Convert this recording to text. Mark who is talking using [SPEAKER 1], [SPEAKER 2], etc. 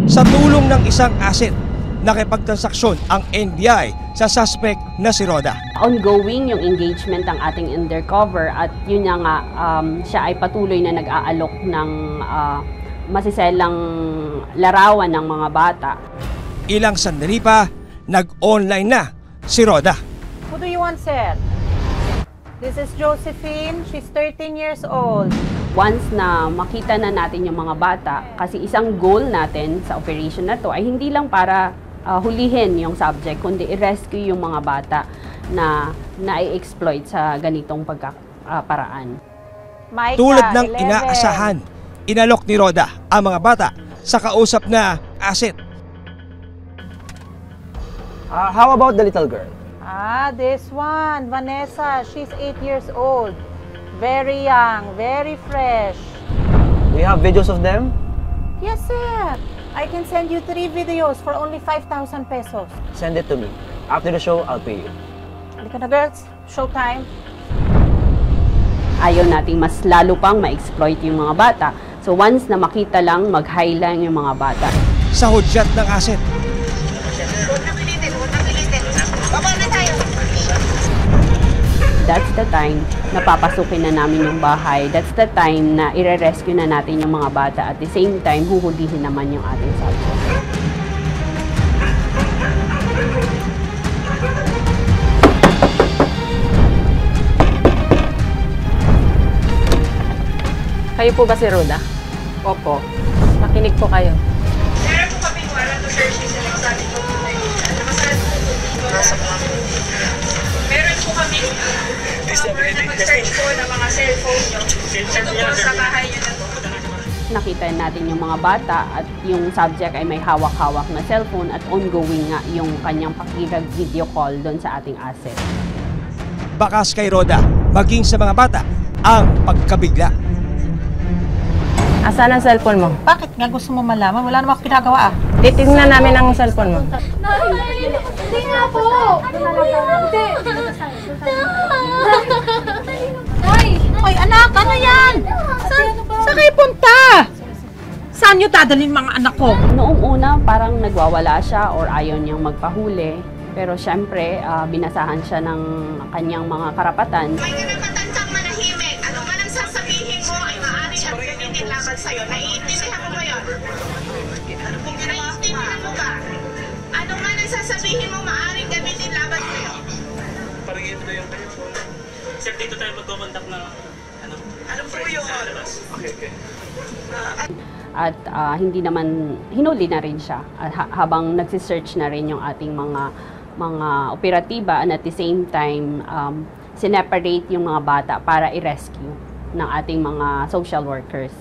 [SPEAKER 1] Sa tulong ng isang asset, nakipagtransaksyon ang NBI sa suspect na si Roda.
[SPEAKER 2] Ongoing yung engagement ng ating undercover at yun nga siya ay patuloy na nag-aalok ng masiselang larawan ng mga bata.
[SPEAKER 1] Ilang sandali pa, nag-online na si Roda.
[SPEAKER 3] Who do you want, sir? This is Josephine. She's 13 years old.
[SPEAKER 2] Once na makita na natin yung mga bata, kasi isang goal natin sa operation na to ay hindi lang para hulihin yung subject, kundi i-rescue yung mga bata na na-exploit sa ganitong paraan.
[SPEAKER 1] Tulad ng inaasahan, inalok ni Roda ang mga bata sa kausap na asset.
[SPEAKER 4] How about the little girl?
[SPEAKER 3] This one, Vanessa. She's 8 years old. Very young, very fresh.
[SPEAKER 4] Do you have videos of them?
[SPEAKER 3] Yes, sir. I can send you 3 videos for only 5,000 pesos.
[SPEAKER 4] Send it to me. After the show, I'll pay you.
[SPEAKER 3] Halika na, girls. Showtime.
[SPEAKER 2] Ayaw nating mas lalo pang ma-exploit yung mga bata. So once na makita lang, mag-high lang yung mga bata.
[SPEAKER 1] Sa hudyat ng asset.
[SPEAKER 2] That's the time na papasukin na namin yung bahay. That's the time na ire-rescue na natin yung mga bata. At the same time, huhulihin naman yung ating subject.
[SPEAKER 5] Kayo po ba si Roda? Opo. Makinig po kayo.
[SPEAKER 6] Meron po kami wala to search sa mga sabi ko. Meron po kami na mag-search po ng mga cellphone nyo. Ito po sa bahay nyo na to.
[SPEAKER 2] Nakita natin yung mga bata at yung subject ay may hawak-hawak na cellphone at ongoing nga yung kanyang pakikipag-video call doon sa ating asset.
[SPEAKER 1] Bakas kay Roda, maging sa mga bata, ang pagkabigla.
[SPEAKER 5] Asan ang cellphone mo?
[SPEAKER 3] Bakit nga gusto mo malaman? Wala namang pinagawa.
[SPEAKER 5] Titignan namin ang cellphone mo.
[SPEAKER 7] Hindi nga po! Hindi!
[SPEAKER 3] Hoy, anak! Ano yan? Saan kayo punta? Saan nyo dadalhin mga anak ko?
[SPEAKER 2] Noong una, parang nagwawala siya or ayaw niyang magpahuli. Pero syempre, binasahan siya ng kanyang mga karapatan.
[SPEAKER 6] May karapatan kang manahimik. Ano man ang sasabihin mo ay maaari at gamitin laban sa'yo. Naiintindihan mo ba yun? Naiintindihan mo ba? Ano man ang sasabihin mo maaari gamitin laban sa'yo.
[SPEAKER 8] Parang ito na yung kayo. Sir, dito tayo magkukontak na
[SPEAKER 6] Ano po yun?
[SPEAKER 8] Okay.
[SPEAKER 2] At hindi naman, hinuli na rin siya habang nagsisearch na rin yung ating mga operatiba and at the same time, sineparate yung mga bata para i-rescue ng ating mga social workers.